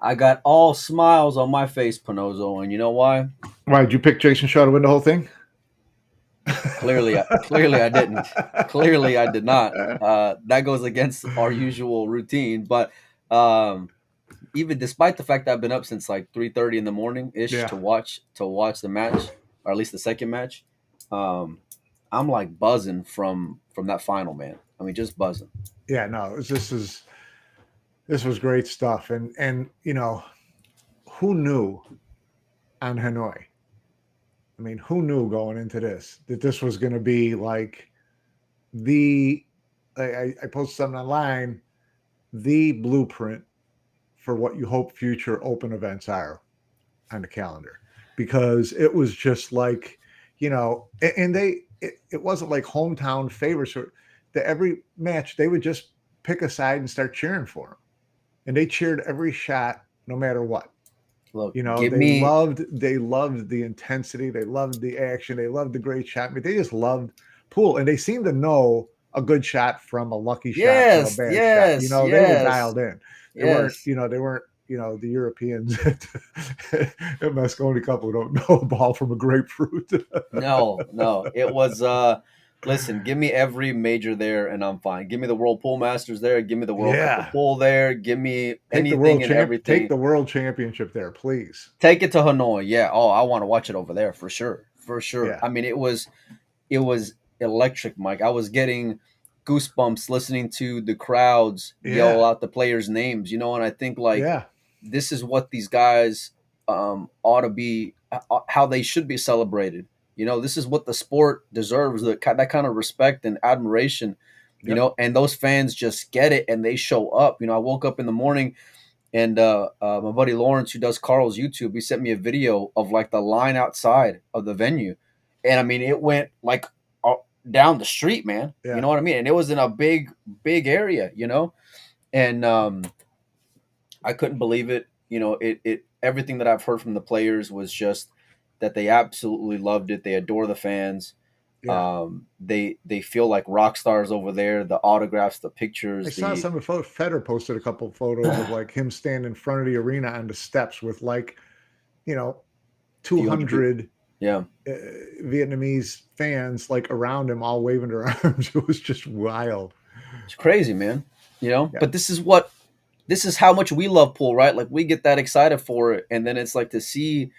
I got all smiles on my face, Pinozo, and you know why? Why did you pick Jason Shaw to win the whole thing? Clearly, I didn't. Clearly, I did not. That goes against our usual routine. But um, even despite the fact that I've been up since like 3:30 in the morning ish Yeah. to watch the match, or at least the second match, um, I'm like buzzing from that final, man. I mean, just buzzing. Yeah, no, this was great stuff. And who knew on Hanoi? I mean, who knew going into this that this was going to be like the I posted something online, the blueprint for what you hope future open events are on the calendar, because it was just like, and it wasn't like hometown favorites, or the every match they would just pick a side and start cheering for them, and they cheered every shot no matter what. Look, give They me loved the intensity, they loved the action, they loved the great shot. I mean, they just loved pool, and they seemed to know a good shot from a lucky shot from a yes, bad shot. yes, They were yes, dialed in. yes. They weren't, the Europeans at Moscone Cup who don't know a ball from a grapefruit. No, no. It was listen, give me every major there and I'm fine. Give me the World Pool Masters there, give me the World Cup of Yeah. Pool there, give me anything and Take everything. the world championship there, please. Take it to Hanoi. Yeah. Oh, I want to watch it over there for sure. For sure. Yeah. I mean, it was electric, Mike. I was getting goosebumps listening to the crowds yell Yeah. out the players' names, and I think like Yeah. this is what these guys ought to be, how they should be celebrated. This is what the sport deserves, that kind of respect and admiration. Yep. And those fans just get it and they show up. I woke up in the morning and my buddy Lawrence, who does Carl's YouTube, he sent me a video of like the line outside of the venue, and I mean it went like down the street, man. You Yeah. know what I mean? And it was in a big area, and I couldn't believe it. It everything that I've heard from the players was just that they absolutely loved it. They adore the fans. Yeah. They feel like rock stars over there. The autographs, the I pictures, saw the some of Federer posted a couple of photos of like him standing in front of the arena on the steps with like, you know, few hundred people. 200 Yeah, Vietnamese fans like around him, all waving their arms. It was just wild. it's crazy, man. Yeah. But this is how much we love pool, right? Like we get that excited for it, and then it's like to see,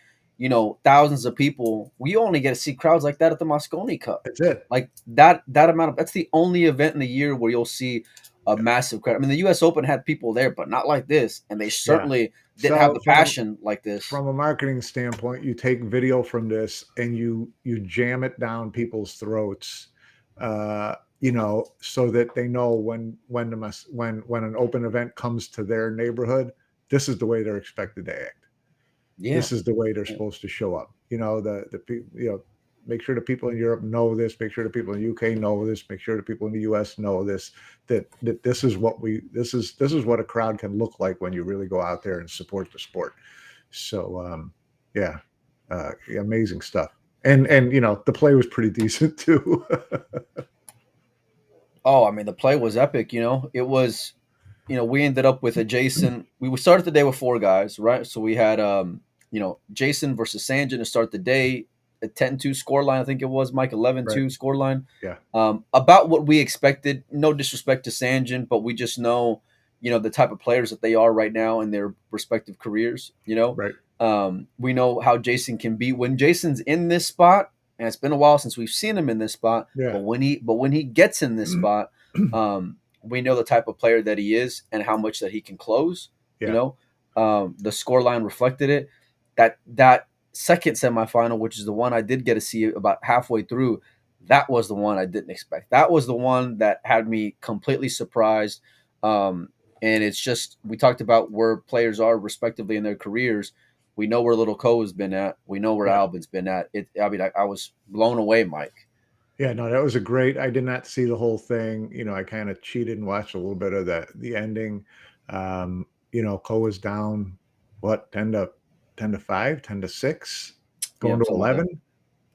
thousands of people. We only get to see crowds like that at the Moscone Cup. That's it. Like that amount of that's the only event in the year where you'll see a Yeah. massive crowd. I mean, the U.S. Open had people there, but not like this, and they Yeah. certainly didn't have So the passion like this. from a marketing standpoint, you take video from this and you jam it down people's throats, so that they know when an open event comes to their neighborhood, this is the way they're expected to act. Yeah, This is the way they're yeah, supposed to show up. Make sure the people in Europe know this. Make sure the people in the UK know this. Make sure the people in the US know this. That this is what a crowd can look like when you really go out there and support the sport. So yeah, amazing stuff. And the play was pretty decent too. Oh, I mean, the play was epic. It was. We ended up with a Jason. We started the day with four guys, right? So we had, Jason versus Sanjin to start the day. A 10-2 scoreline, I think it was, Mike, 11-2 Right. scoreline. Yeah. About what we expected. No disrespect to Sanjin, but we just know, the type of players that they are right now in their respective careers. Right. We know how Jason can be when Jason's in this spot, and it's been a while since we've seen him in this spot. Yeah. But when he gets in this spot, we know the type of player that he is and how much that he can close. Yeah. The score line reflected it. That second semifinal, which is the one I did get to see about halfway through, that was the one I didn't expect. That was the one that had me completely surprised. And it's just we talked about where players are respectively in their careers. We know where Little Ko has been at. We know where Yeah. Albin's been at. I was blown away, Mike. Yeah, no, that was a great. I did not see the whole thing. I kind of cheated and watched a little bit of the ending. Ko was down what 10-5, 10-6, Yeah, going to something like that. 11.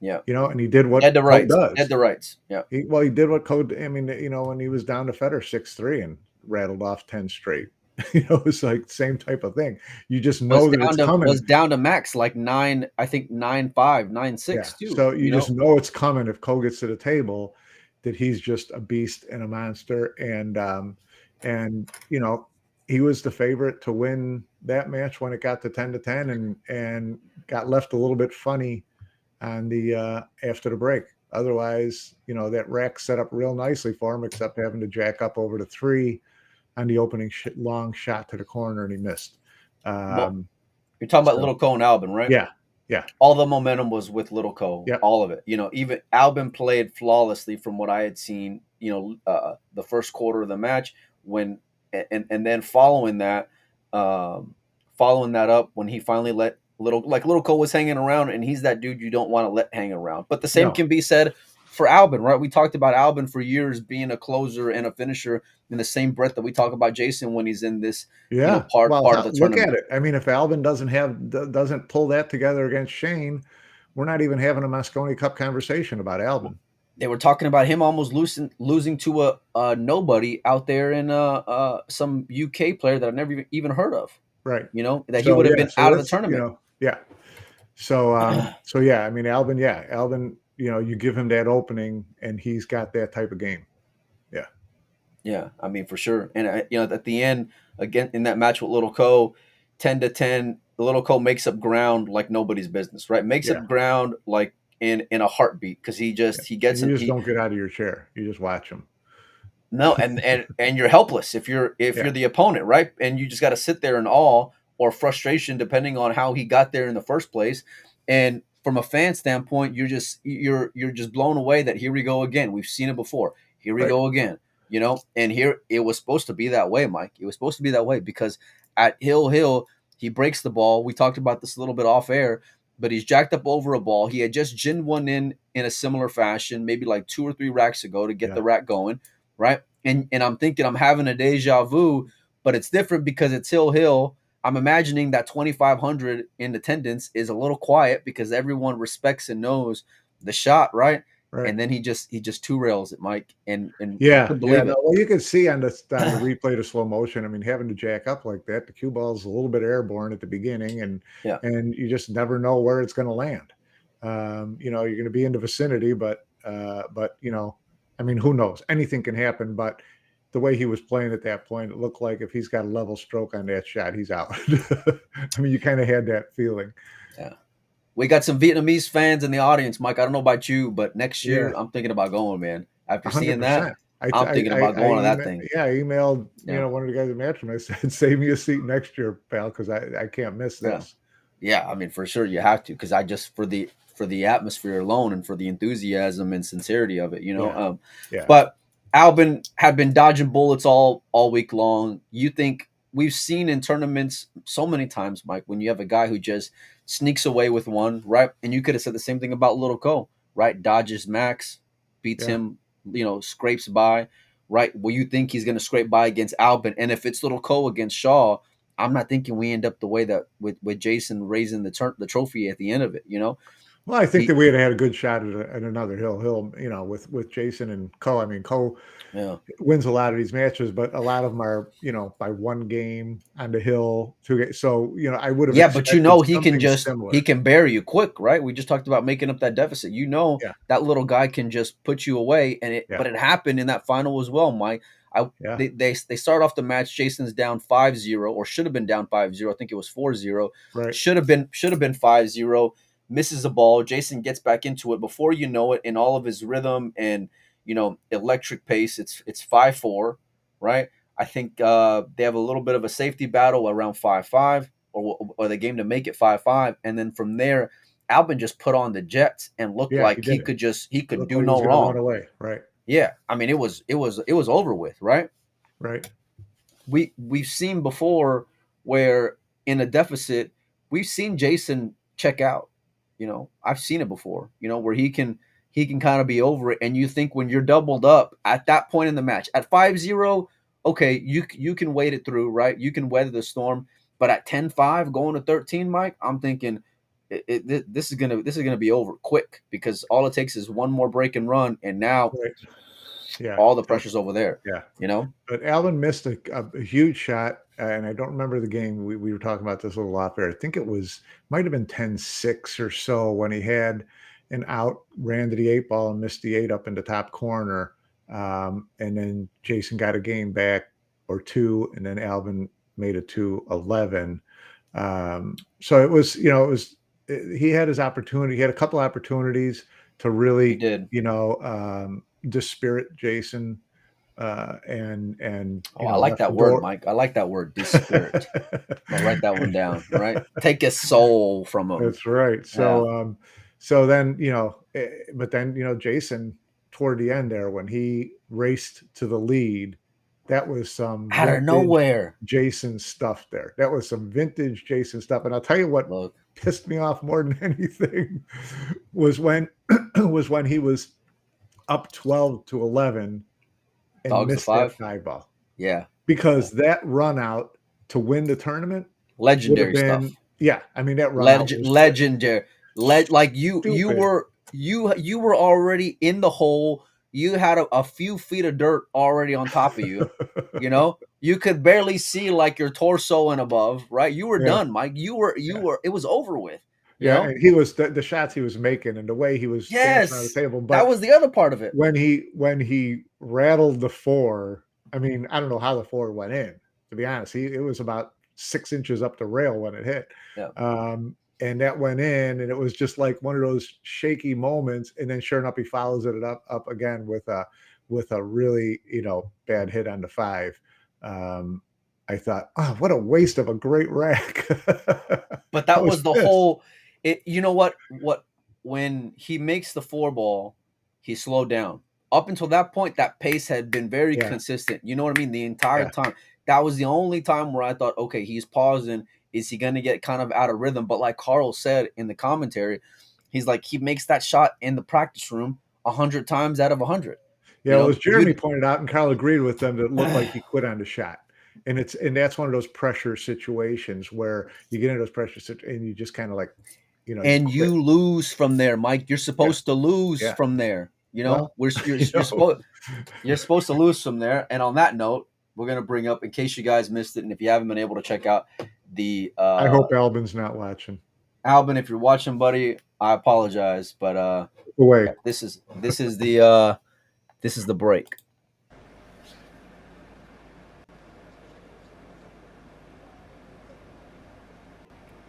Yeah. And he did what Dead to Ko rights. does. Dead to rights. Yeah. He did what Ko. I mean, when he was down to Federer 6-3 and rattled off 10 straight. It's like same type of thing. You just know that it's Was coming. down to max like 9, I think 9.5, nine Yeah. six too, So you just know it's coming if Cole gets to the table, that he's just a beast and a monster. And he was the favorite to win that match when it got to 10-10, and got left a little bit funny on the after the break. Otherwise, that rack set up real nicely for him, except having to jack up over to 3 on the opening long shot to the corner, and he missed. Well, Um, you're talking about Little so Cole and Albin, right? yeah, yeah, All the momentum was with Little Cole, yep, all of it. Even Albin played flawlessly from what I had seen. The first quarter of the match when, and then following that up when he finally let Little Cole was hanging around, and he's that dude you don't want to let hang around. But the same no, can be said for Albin, right? We talked about Albin for years being a closer and a finisher in the same breath that we talk about Jason when he's in this, yeah. part Well, of the look at tournament. it. I mean, if Albin doesn't pull that together against Shane, we're not even having a Moscone Cup conversation about Albin. They were talking about him almost losing to a nobody out there in some UK player that I've never even heard of. Right. That he So would have yeah, been so out of the that's tournament. yeah. So yeah, I mean Albin, yeah, Albin, you give him that opening and he's got that type of game. Yeah. Yeah, I mean for sure. And at the end again in that match with Little Co, 10-10, Little Co makes up ground like nobody's business, right? Makes Yeah. up ground like in a heartbeat because Yeah. he And gets you in just he don't get out of your chair. You just watch him. No, and you're helpless if Yeah. you're the opponent, right? And you just got to sit there in awe or frustration, depending on how he got there in the first place. And from a fan standpoint, you're just blown away that here we go again. We've seen it before. Here we Right. go again. And here it was supposed to be that way, Mike. It was supposed to be that way because at Hill, he breaks the ball. We talked about this a little bit off air, but he's jacked up over a ball. He had just ginned one in a similar fashion, maybe like 2 or 3 racks ago to get Yeah. the rack going, right? And I'm thinking I'm having a deja vu, but it's different because it's Hill. I'm imagining that 2,500 in attendance is a little quiet because everyone respects and knows the shot, right? Right. And then he just two rails it, Mike, and I Yeah. couldn't Yeah. believe No, it. well, you can see on the replay to slow motion. I mean, having to jack up like that, the cue ball's a little bit airborne at the beginning, and Yeah, and you just never know where it's going to land. You're going to be in the vicinity, but I mean, who knows? Anything can happen. But the way he was playing at that point, it looked like if he's got a level stroke on that shot, he's out. I mean, you kind of had that feeling. yeah. We got some Vietnamese fans in the audience, Mike. I don't know about you, but next Yeah, year I'm thinking about going, man. After seeing that, 100%. I I'm thinking about I going to that email, thing. yeah, I emailed Yeah, one of the guys at Matchroom. I said, "Save me a seat next year, pal, because I can't miss yeah. this." Yeah, I mean for sure you have to because I just for the atmosphere alone and for the enthusiasm and sincerity of it. Yeah, yeah, But Albin had been dodging bullets all week long. You think we've seen in tournaments so many times, Mike, when you have a guy who just sneaks away with one, right? And you could have said the same thing about Little Cole, right? Dodges max, beats yeah. him, scrapes by, right? Well, you think he's going to scrape by against Albin, and if it's Little Cole against Shaw, I'm not thinking we end up the way that with Jason raising the trophy at the end of it. Well, I think He that we had had a good shot at another Hill, with Jason and Cole. I mean, Cole Yeah. wins a lot of these matches, but a lot of them are, by one game on the Hill, 2 games. So, I would have Yeah, but expected something he similar. can bury you quick, right? We just talked about making up that deficit. Yeah, That little guy can just put you away, yeah, but it happened in that final as well, Mike. I yeah, they start off the match. Jason's down 5-0, or should have been down 5-0. I think it was 4-0. right, Should have been 5-0. Misses the ball. Jason gets back into it. Before you know it, in all of his rhythm and electric pace, it's 5-4, right? I think they have a little bit of a safety battle around 5-5, or the game to make it 5-5, and then from there, Albin just put on the Jets and looked yeah. He like did. he It could looked do like he was no going to run wrong. away. Right, Yeah, I mean it was over with, right? right. We've seen before where in a deficit, we've seen Jason check out. I've seen it before. Where he can kind of be over it, and you think when you're doubled up at that point in the match at 5-0, okay, you can wait it through, right? You can weather the storm. But at 10-5 going to 13, Mike, I'm thinking this is gonna be over quick because all it takes is one more break and run, and now Right. Yeah. all the So pressure's over there. yeah. You know, But Alvin missed a huge shot and I don't remember the game. We were talking about this a little off air. I think it might have been 10-6 or so when he had an out, ran to the eight ball and missed the eight up in the top corner. And then Jason got a game back or two, and then Alvin made it to 11. So it was, he had his opportunity. He had a couple opportunities to He really, did. dispirit Jason, and Oh, I like left that the word, door. Mike. I like that word, dispirit. I'll write that one down. Right, take his soul from him. That's right. Yeah, So then, but then, Jason toward the end there, when he raced to the lead, that was some out of vintage nowhere. Jason stuff there. That was some vintage Jason stuff. And I'll tell you what Look, pissed me off more than anything was when was when he was up 12-11 and dogs the missed that five. five ball. Yeah, yeah. Because that run out to win the tournament would have Legendary been, stuff. yeah, I mean, that run out was just Legendary. Like stupid. you were already in the hole. You had a few feet of dirt already on top of you. You know, you could barely see like your torso and above. Right, you were Yeah, done, Mike. You yeah, were. It was over with. You yeah. know. And he was the shots he was making and the way he was dancing around Yes, the table. that But was the other part of it. when he rattled the four, I mean, I don't know how the four went in. To be honest, it was about 6 inches up the rail when it hit, Yeah. and that went in, and it was just like one of those shaky moments. And then, sure enough, he follows it up again with a really bad hit on the five. Um, I thought, oh, what a waste of a great rack. But I that was was the pissed. whole. You know what? When he makes the four ball, he slowed down. Up until that point, that pace had been very Yeah, consistent. You know what I mean? The entire yeah, time. That was the only time where I thought, okay, he's pausing. Is he going to get kind of out of rhythm? But like Carl said in the commentary, he's like he makes that shot in the practice room 100 times out of 100. yeah. You Well, know, as Jeremy pointed out, and Carl agreed with them, that it looked like he quit on the shot. And that's one of those pressure situations where you get into those and you just kind of like, you and quit. you lose from there, Mike. You're Yeah, supposed to lose yeah. from there. You know, Well, you you're know, supposed you're supposed to lose from there. And on that note, we're gonna bring up in case you guys missed it, and if you haven't been able to check out the I hope Albin's not watching. Albin, if you're watching, buddy, I apologize, but Away. yeah, this is the break.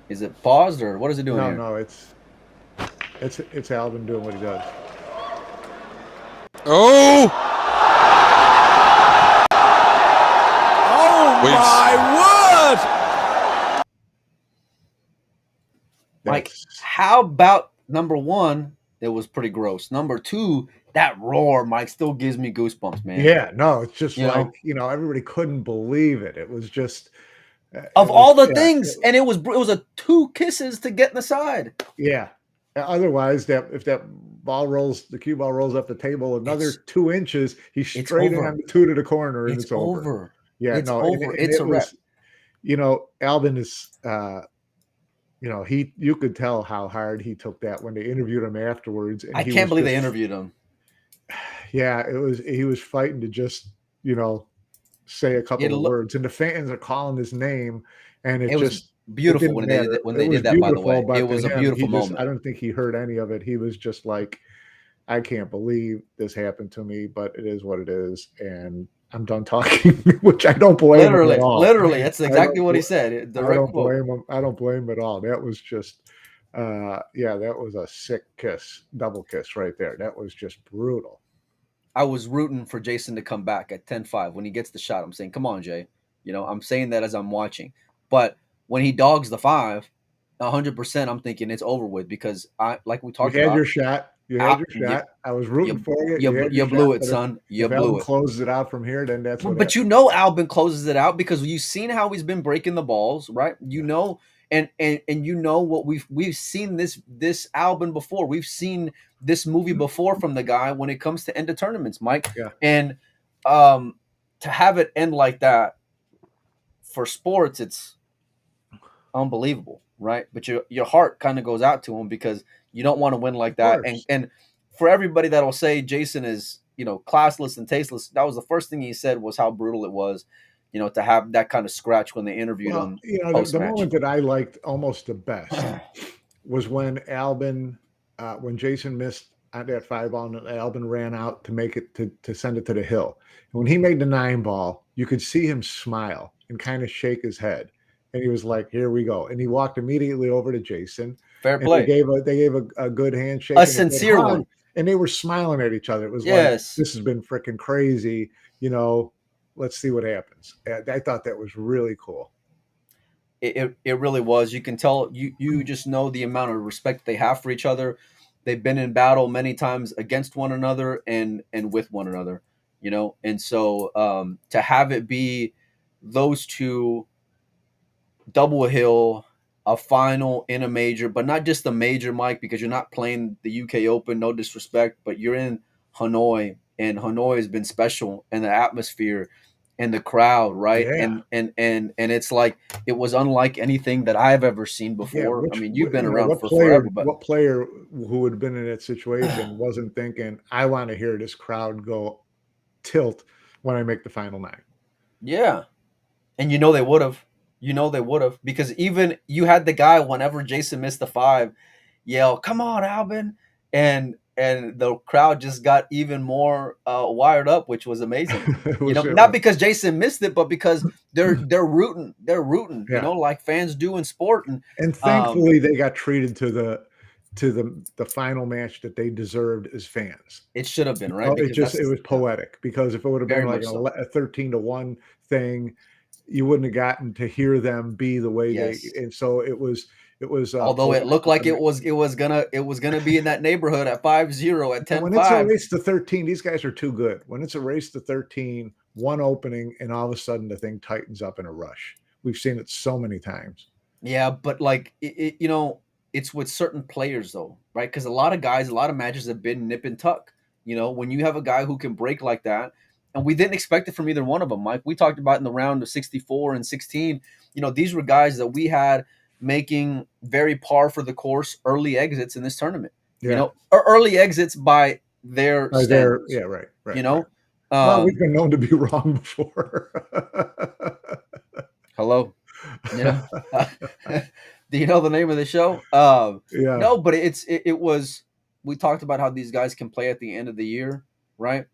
Is it paused or what is it doing No, here? no, it's Albin doing what he does. Oh! Oh my word! Mike, That's how about number one? It was pretty gross. Number two, that roar, Mike, still gives me goosebumps, man. Yeah, no, it's just You like, know, everybody couldn't believe it. It was just of it was all the yeah, things, and it was a two kisses to get in the side. yeah. Otherwise, that if that the cue ball rolls up the table another It's 2 inches, he's it's straight in on over. the two to the corner and It's it's over. over. Yeah, It's no, over. and It's it a wrap. was, Alvin is you could tell how hard he took that when they interviewed him afterwards, and I he can't was believe they just, interviewed him. yeah, he was fighting to just, say a He had couple a of look. words, and the fans are calling his name, and It was it beautiful didn't when they did matter. that. When It they was did that, by the beautiful, way, it but to was a him, beautiful I moment. don't think he heard any of it. He was just like, I can't believe this happened to me, but it is what it is, and I'm done talking, which I don't blame him at all. Literally, that's I exactly don't what he bl- said. I Direct don't quote. blame him. I don't blame him at all. That was just, yeah, that was a sick kiss, double kiss right there. That was just brutal. I was rooting for Jason to come back at 10-5 when he gets the shot. I'm saying, come on, Jay. You know, I'm saying that as I'm watching. But when he dogs the five, 100%, I'm thinking it's over with because like we You talked had about, your shot. You had out, your shot. I was rooting for you. You had your you shot. blew it, But if son. You if blew Alvin it. closes it out from here, then that's what But you happens. know Albin closes it out because you've seen how he's been breaking the balls, right? You Yeah. know, and you know what we've seen this Albin before. We've seen this movie before from the guy when it comes to end of tournaments, Mike. Yeah. And um to have it end like that for sports, it's unbelievable, right? But your heart kind of goes out to him because you don't want to win like Of that. course. And for everybody that'll say Jason is, classless and tasteless, that was the first thing he said was how brutal it was. to have that kind of scratch when they interviewed Well, him the post match. moment that I liked almost the best was when when Jason missed at that 5 ball and Albin ran out to make it to send it to the hill. And when he made the 9 ball, you could see him smile and kind of shake his head. And he was like, "Here we go." And he walked immediately over to Jason, Fair and they play. gave a good A handshake and a good sincere hug, one. and they were smiling at each other. It was like, Yes. this has been freaking crazy. Let's see what happens. I thought that was really cool. It really was. You can tell you just know the amount of respect they have for each other. They've been in battle many times against one another and with one another, And so to have it be those two double a hill, a final in a major, but not just a major, Mike, because you're not playing the UK Open. No disrespect, but you're in Hanoi, and Hanoi has been special, and the atmosphere, and the crowd, right? Yeah. And it's like it was unlike anything that I've ever seen Yeah, before. I mean, you've been around what for forever, player but who would have been in that situation wasn't thinking, "I want to hear this crowd go tilt when I make the final 9." yeah, and they would have. They would have because even you had the guy whenever Jason missed the 5 yell, "Come on, Albin!" and the crowd just got even more wired up, which was amazing. It was, Not because Jason missed it, but because they're rooting. They're rooting. yeah, Like fans do in sport, and and um, thankfully they got treated to the final match that they deserved as fans. it should have been right because It was poetic, because if it would have been very like much so. a 13-1 thing, you wouldn't have gotten to hear them be the way they. Yes. And so it was Although it poetic. looked like it was gonna be in that neighborhood at 5-0 at And when it's a 10-5. race to 13, these guys are too good. When it's a race to 13, one opening, and all of a sudden the thing tightens up in a rush. We've seen it so many times. Yeah, but like it's with certain players though, right? Because a lot of guys, a lot of matches have been nip and tuck. When you have a guy who can break like that, and we didn't expect it from either one of them. Mike, we talked about in the round of 64 and 16. These were guys that we had making very par for the course early exits in this tournament. Yeah. Or early exits by their standards. Yeah, right. You know, Well, we've been known to be wrong before. hello. Do you know the name of the show? Yeah. No, but it was. We talked about how these guys can play at the end of the year, right?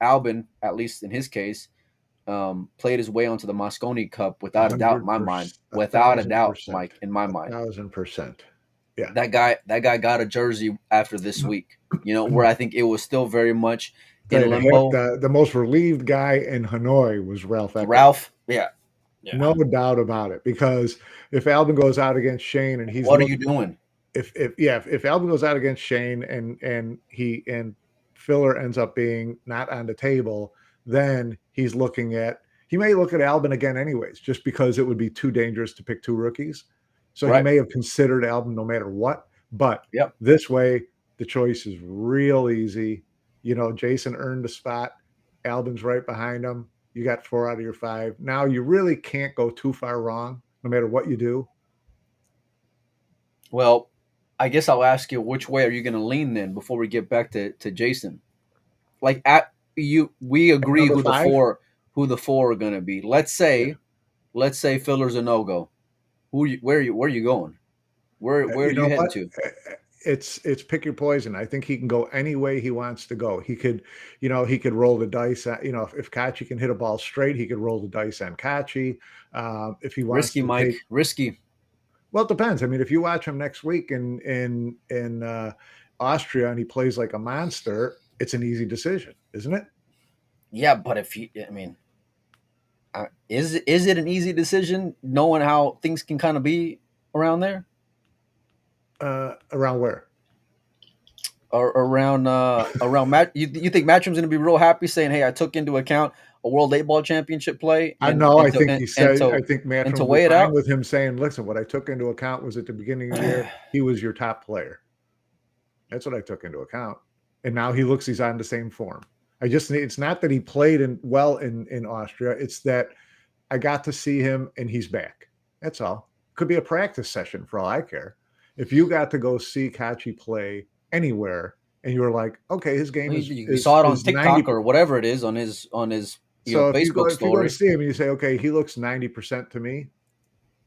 Albin, at least in his case, played his way onto the Moscone Cup without a doubt in my mind. 100%, Without a doubt, 1,000%, Mike, in my mind. 1,000%. Yeah. That guy got a jersey after this week. Where I think it was still very much in limbo. The most relieved guy in Hanoi was Ralph Eckert. Ralph, yeah. No doubt about it. Because if Albin goes out against Shane and he's what are you doing? If Albin goes out against Shane and Filler ends up being not on the table, then he may look at Albin again anyways, just because it would be too dangerous to pick two rookies. So Right. He may have considered Albin no matter what. But Yep. This way, the choice is real easy. Jason earned a spot. Albin's right behind him. You got 4 out of your 5. Now you really can't go too far wrong, no matter what you do. Well, I guess I'll ask you, which way are you going to lean then before we get back to Jason? Like we agree Number 5? who the 4 are going to be. Let's say Filler's a no go. Where are you going? Where are you heading to? It's pick your poison. I think he can go any way he wants to go. He could roll the dice. If Kachi can hit a ball straight, he could roll the dice on Kachi. If he wants Risky, to Mike. Risky. Well, it depends. I mean, if you watch him next week in Austria and he plays like a monster, it's an easy decision, isn't it? Yeah, but is it an easy decision knowing how things can kind of be around there? Around where? Or around Matt? You think Matchroom's going to be real happy saying, "Hey, I took into account a World 8-Ball Championship play"? I think Matchroom to will weigh be it fine out with him saying, "Listen, what I took into account was at the beginning of the year, he was your top player. That's what I took into account, and now he's on the same form. It's not that he played in Austria; it's that I got to see him and he's back. That's all. Could be a practice session for all I care. If you got to go see Kachi play anywhere and you were like, okay, his game you saw it on TikTok or whatever it is on his So if you Facebook go to story. see him and you say, okay, he looks 90% to me,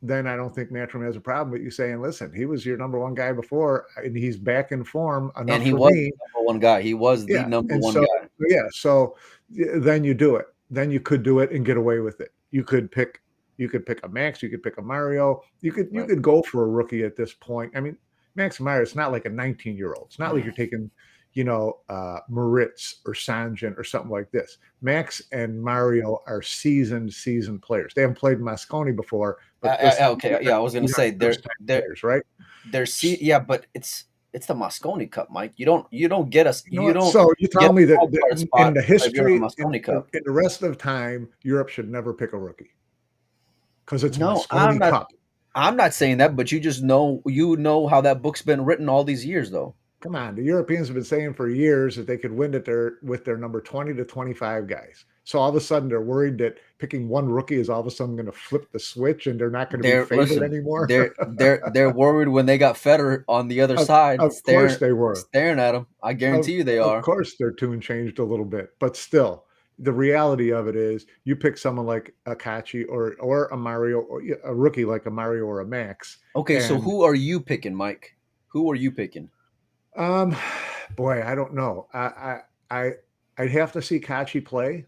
then I don't think Matchroom has a problem. But you saying, listen, he was your number one guy before, and he's back in form And enough he for was me. the number one guy. He was the Yeah, number and one so guy. yeah, so then you do it. Then you could do it and get away with it. You could pick a Max, you could pick a Mario. You Right. could go for a rookie at this point. I mean, Max and Mario, it's not like a 19-year-old. It's not like you're taking, Moritz or Sanjin or something like this. Max and Mario are seasoned players. They haven't played Moscone before, but Okay, yeah, I was gonna these aren't say first-time players, right? yeah, but it's the Moscone Cup, Mike. You don't get us. You know You what? don't So you get tell me a that, wild card in spot the if you're in history, the Moscone Cup. in the rest of time, Europe should never pick a rookie because it's No, I'm Moscone not. Cup. I'm not saying that, but you know how that book's been written all these years, though. Come on, the Europeans have been saying for years that they could win it with their number 20 to 25 guys. So all of a sudden they're worried that picking one rookie is all of a sudden going to flip the switch and they're not going to be favored anymore. They're worried when they got Federer on the other side Of course they were. staring at them. I guarantee you they Of are. course their tune changed a little bit, but still, the reality of it is you pick someone like Akachi or a Mario, or a rookie like a Mario or a Max. Okay, so And who are you picking, Mike? Who are you picking? um, boy, I don't know. I'd have to see Kachi play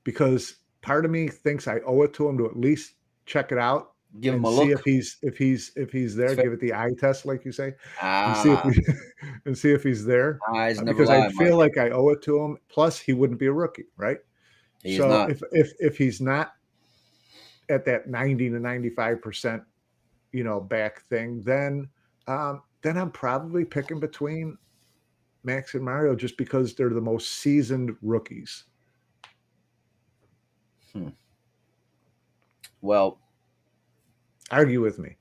because part of me thinks I owe it to him to at least check it out Give him and a see look. if he's there. Give it the eye test, like you say, and see if Ah, we and see if he's there. eyes never Because I lie, feel Mike. like I owe it to him. Plus, he wouldn't be a rookie, right? He is So not. if he's not at that 90 to 95%, back thing, then I'm probably picking between Max and Mario just because they're the most seasoned rookies. Well, Argue with me.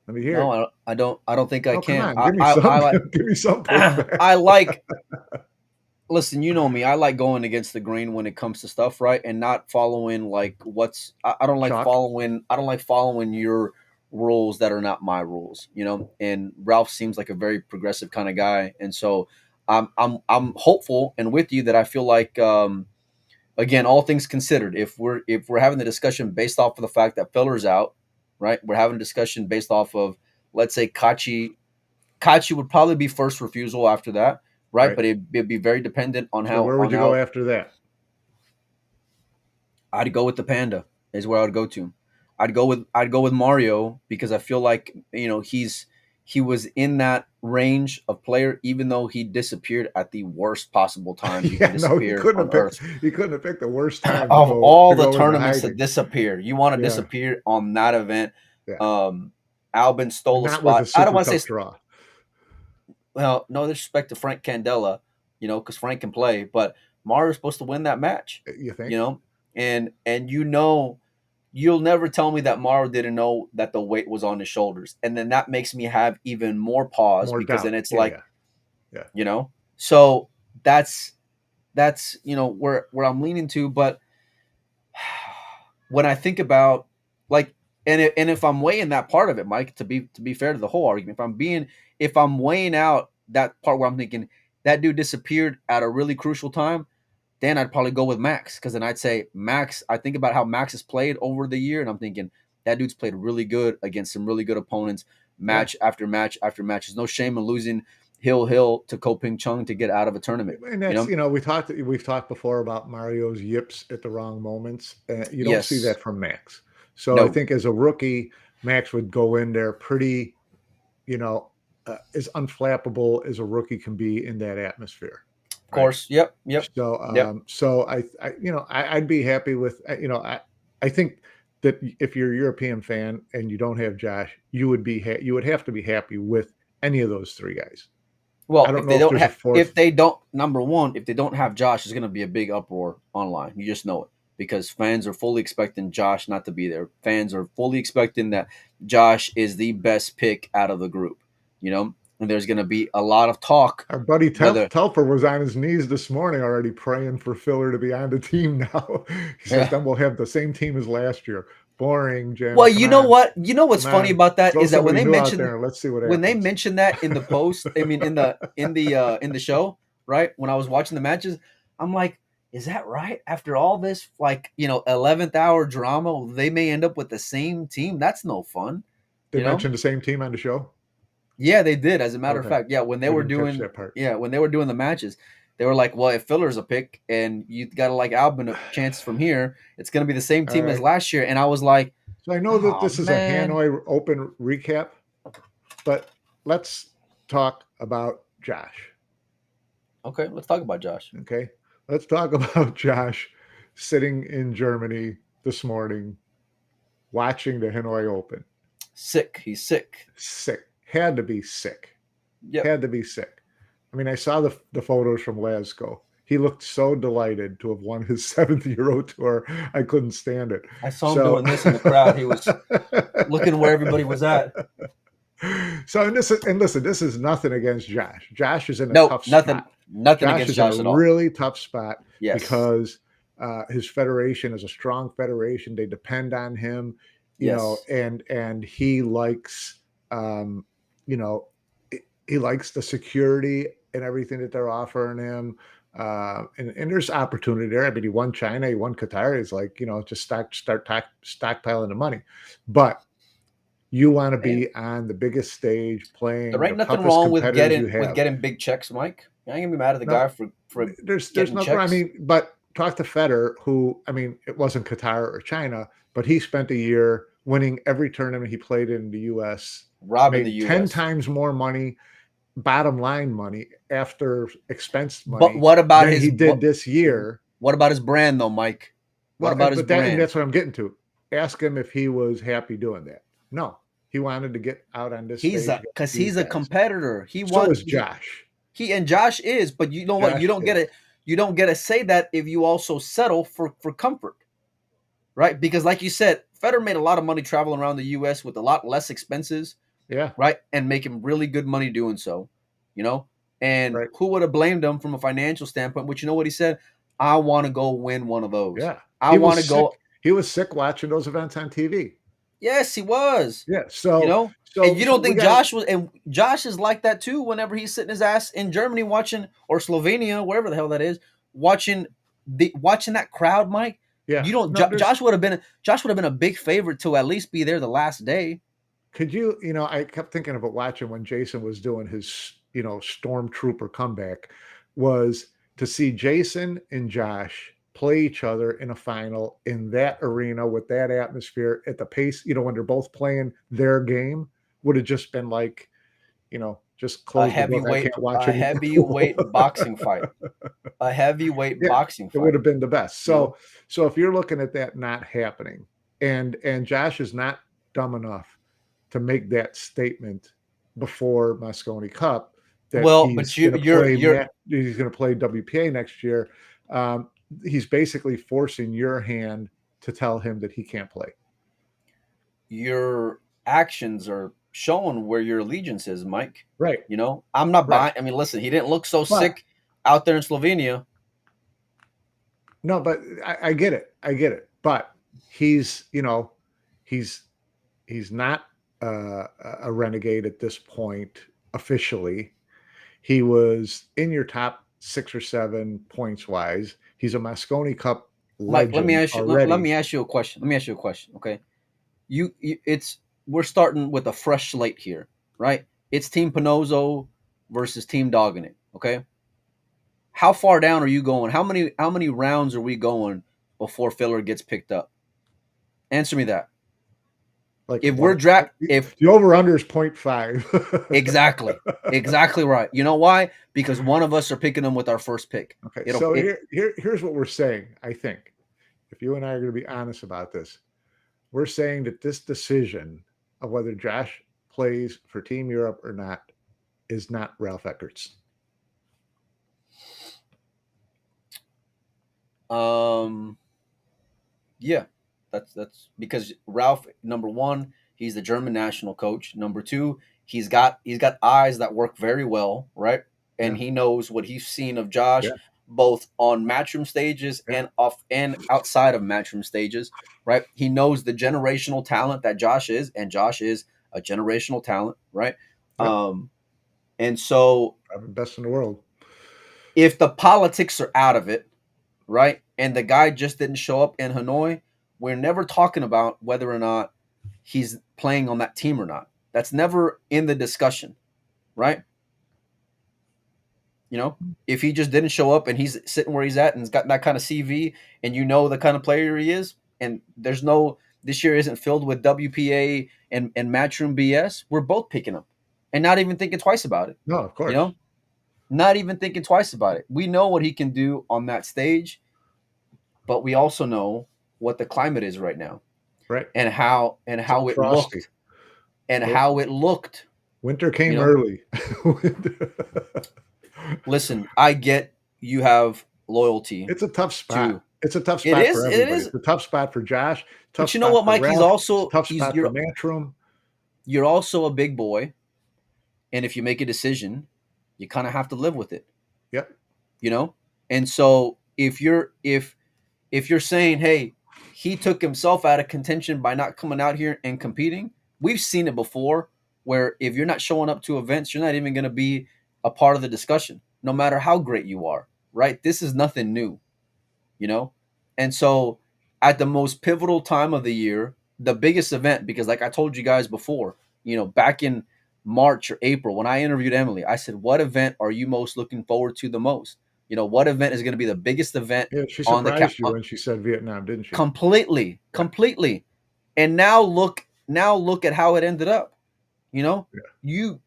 Let me hear it. no, I don't. I don't think I Oh, come can. on, give me I some. like. Give me some pushback. I like. Listen, you know me. I like going against the grain when it comes to stuff, right? And not following like what's. I don't like Chalk. following. I don't like following your rules that are not my rules. And Ralph seems like a very progressive kind of guy, and so I'm hopeful and with you that I feel like again, all things considered, if we're having the discussion based off of the fact that Feller's out, right? We're having a discussion based off of, let's say, Kachi. Kachi would probably be first refusal after that, right? Right. But it'd be very dependent on So how where would you go after that? I'd go with the Panda is where I would go to. I'd go with Mario because I feel like he was in that range of player, even though he disappeared at the worst possible times you can Yeah, no, disappear on Earth. he couldn't have picked the worst time Of all to the go into tournaments to hiding. disappear, you want to Yeah, disappear on that event. yeah. Albin stole a Not with a spot. I don't super want to tough say, draw. well, no disrespect to Frank Candela, because Frank can play, but Mario's supposed to win that match, You you think? know, and you'll never tell me that Mario didn't know that the weight was on his shoulders, and then that makes me have even more pause More because then doubt. it's Yeah, like, yeah. so that's where I'm leaning to, but when I think about like, and if I'm weighing that part of it, Mike, to be fair to the whole argument, if I'm weighing out that part where I'm thinking that dude disappeared at a really crucial time, then I'd probably go with Max because then I'd say Max. I think about how Max has played over the year, and I'm thinking that dude's played really good against some really good opponents, Yeah. match after match after match. There's no shame in losing Hill to Ko Ping Chung to get out of a tournament. And that's, we've talked before about Mario's yips at the wrong moments. You don't see Yes. that from Max. So I No. think as a rookie, Max would go in there pretty, as unflappable as a rookie can be in that atmosphere. Of course. Yep. So, Yep. I'd be happy with, I think that if you're a European fan and you don't have Josh, you would have to be happy with any of those three guys. Well, I don't know if there's a fourth. if they don't, number one, if they don't have Josh, there's going to be a big uproar online. You just know it because fans are fully expecting Josh not to be there. Fans are fully expecting that Josh is the best pick out of the group, and there's going to be a lot of talk. Our buddy whether- Telfer was on his knees this morning already praying for Filler to be on the team now. He says, then we'll have the same team as last year. Boring, Jim. Well, you know what? You know what's funny about that Throw is that when they somebody new out mentioned there, let's see what when they happens. mentioned that in the post, I mean in the show, right? When I was watching the matches, I'm like, is that right? After all this, like, 11th hour drama, they may end up with the same team. That's no fun, They you know? mentioned the same team on the show. Yeah, they did. As a matter of Okay, fact, yeah, when they I were didn't catch doing, that part. yeah, when they were doing the matches, they were like, well, if Filler's a pick and you got to like Albin chances from here, it's going to be the same All team as right. last year. And I was like, So I know that oh this is a man. Hanoi Open recap, but let's talk about Josh. Okay, let's talk about Josh. Okay. Let's talk about Josh sitting in Germany this morning watching the Hanoi Open. Sick. He's sick. Sick. Had to be sick. Yep. Had to be sick. I mean, I saw the photos from Glasgow. He looked so delighted to have won his seventh Euro Tour. I couldn't stand it. I saw him doing this in the crowd. He was looking where everybody was at. So and listen, this is nothing against Josh. Josh is in a No, tough nothing, spot. nothing Josh against is in a Josh at all. really tough spot Yes. because his federation is a strong federation. They depend on him, Yes. and he likes, you know, he likes the security and everything that they're offering him. And there's opportunity there. I mean, he won China, he won Qatar. He's like, just stockpiling the money, but you want to be on the biggest stage, playing There ain't the nothing toughest wrong with competitors you getting have. big checks, Mike. I ain't gonna be mad at the No, guy for there's getting nothing. I checks. mean, but talk to Federer, who, I mean, it wasn't Qatar or China, but he spent a year winning every tournament he played in the U.S., Robbing the made 10 U.S. times more money, bottom line money after expense But money what about than he did this year. What about his brand though, Mike? What Well, about his but that, and brand? that's what I'm getting to. Ask him if he was happy doing that. No, he wanted to get out on this He's stage a against because these he's a guys. competitor. So is Josh. He and Josh is, but you know what? Josh is. You don't get to say that if you also settle for comfort, right? Because like you said, Federer made a lot of money traveling around the U.S. with a lot less expenses, Yeah, right? And making really good money doing so, you know. And right. who would have blamed him from a financial standpoint? But you know what he said? I want to go win one of those. Yeah, I he want was to sick. go. He was sick watching those events on TV. Yes, he was. Yeah. You So know, and so you so don't we think got Josh was, and Josh is like that too. Whenever he's sitting his ass in Germany watching, or Slovenia, wherever the hell that is, watching that crowd, Mike. yeah. You don't. No, there's. Josh would have been a big favorite to at least be there the last day. Could you? I kept thinking about watching when Jason was doing his stormtrooper comeback, was to see Jason and Josh play each other in a final in that arena with that atmosphere at the pace. When they're both playing their game, would have just been like, just close the book. I can't watch A anymore. heavyweight boxing fight. A heavyweight Yeah, boxing it would fight. have been the best. You know, So if you're looking at that not happening, and Josh is not dumb enough to make that statement before Moscone Cup that well, but he's going to play WPA next year. Um, he's basically forcing your hand to tell him that he can't play. your actions are showing where your allegiance is, Mike. Right. I'm not Right. buying. I mean, listen, he didn't look so But sick out there in Slovenia. no, but I get it. I get it. But he's he's not a renegade at this point officially. He was in your top 6 or 7 points wise. He's a Moscone Cup Mike, let me legend ask you. Let already. me ask you a question. Let me ask you a question. Okay, it's we're starting with a fresh slate here, right? It's Team Panozzo versus Team Dogging It. Okay, how far down are you going? How many rounds are we going before Filler gets picked up? Answer me that. Like If we're one, draft, if the over under is 0.5. exactly right. You know why? Because one of us are picking them with our first pick. Okay, It'll so it, here's what we're saying. I think if you and I are going to be honest about this, we're saying that this decision of whether Josh plays for Team Europe or not is not Ralph Eckert's. Yeah, that's because Ralph, number one, he's the German national coach. Number two, he's got eyes that work very well, right? Yeah, And he knows what he's seen of Josh, yeah, both on matchroom stages yeah, and off and outside of matchroom stages, right? He knows the generational talent that Josh is, and Josh is a generational talent, right? yep. Um, and so Probably best in the world. if the politics are out of it, right? And the guy just didn't show up in Hanoi. We're never talking about whether or not he's playing on that team or not. That's never in the discussion, right? You know, if he just didn't show up and he's sitting where he's at and he's got that kind of CV and you know the kind of player he is, and there's no this year isn't filled with WPA and matchroom BS, we're both picking him and not even thinking twice about it. No, of You course. know, not even thinking twice about it. We know what he can do on that stage, but we also know what the climate is right now Right. and how it Frosty. looked and how it looked. Winter came You know? early. Listen, I get you have loyalty. It's a tough spot. To It's a tough it spot is for it everybody. is. It's a tough spot for Josh. Tough But you know spot what, for Mike? He's Ralph. It's a also tough spot for Matchroom. you're also a big boy, and if you make a decision, you kind of have to live with it. Yep. You know, and so if you're saying, hey, he took himself out of contention by not coming out here and competing, we've seen it before. Where if you're not showing up to events, you're not even going to be a part of the discussion, no matter how great you are. Right? This is nothing new. You know, and so at the most pivotal time of the year, the biggest event, because like I told you guys before, you know, back in March or April when I interviewed Emily, I said, what event are you most looking forward to the most? You know, what event is going to be the biggest event Yeah, she on the surprised you when she said Vietnam, didn't she? completely, completely. And now look at how it ended up. You know, you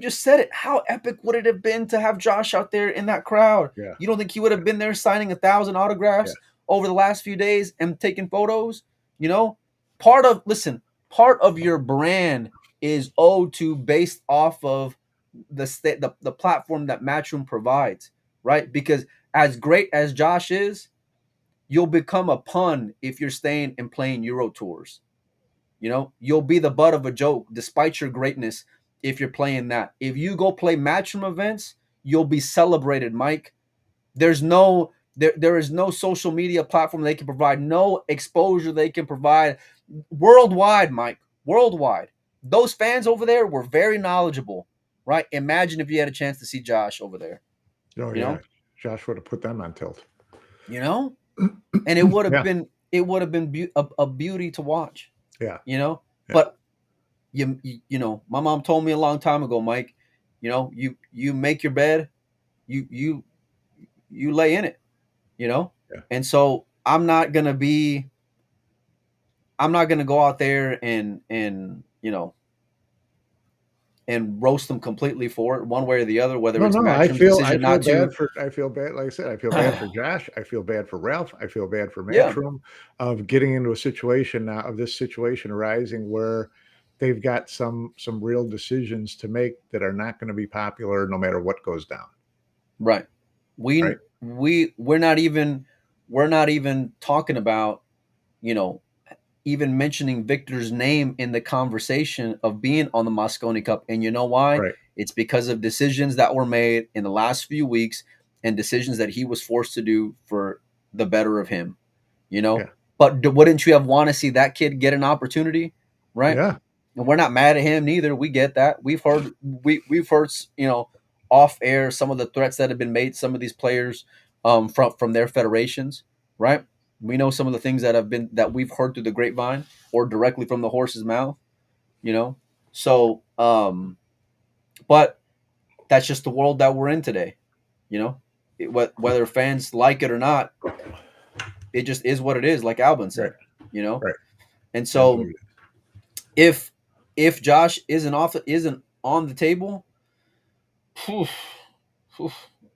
just said it. How epic would it have been to have Josh out there in that crowd? Yeah. You don't think he would have been there signing 1,000 autographs over the last few days and taking photos? You know, part of your brand is owed to based off of the platform that Matchroom provides, right? Because as great as Josh is, you'll become a pun if you're staying and playing Euro tours. You know, you'll be the butt of a joke despite your greatness if you're playing that. If you go play matchroom events, you'll be celebrated, Mike. There is no social media platform they can provide, no exposure they can provide worldwide, Mike. Worldwide. Those fans over there were very knowledgeable, right? Imagine if you had a chance to see Josh over there. Oh, you yeah. know? Josh would have put them on tilt. You know? And it would have Yeah. been a beauty to watch. Yeah. You know? Yeah. But you know, my mom told me a long time ago, Mike, you know, you make your bed, you lay in it, you know? Yeah. And so I'm not going to go out there and you know, and roast them completely for it one way or the other, whether it's No, Matchroom's decision not to. I feel bad. Like I said, I feel bad for Josh. I feel bad for Ralph. I feel bad for Yeah. Matchroom of getting into a situation now of this situation arising where they've got some real decisions to make that are not going to be popular no matter what goes down. Right. We're not even talking about, you know, even mentioning Victor's name in the conversation of being on the Moscone Cup. And you know why? Right. It's because of decisions that were made in the last few weeks and decisions that he was forced to do for the better of him, you know? Yeah. But wouldn't you have want to see that kid get an opportunity? Right. Yeah. And we're not mad at him neither. We get that. We've heard, you know, off air, some of the threats that have been made, some of these players from their federations, right? We know some of the things that we've heard through the grapevine or directly from the horse's mouth, you know? So, but that's just the world that we're in today, you know? Whether fans like it or not, it just is what it is, like Albin said, you know? Right. And so if Josh isn't on the table, I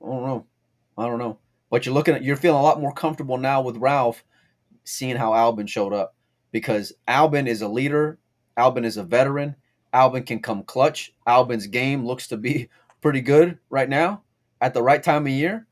don't know. But you're feeling a lot more comfortable now with Ralph seeing how Albin showed up, because Albin is a leader. Albin is a veteran. Albin can come clutch. Albin's game looks to be pretty good right now at the right time of year,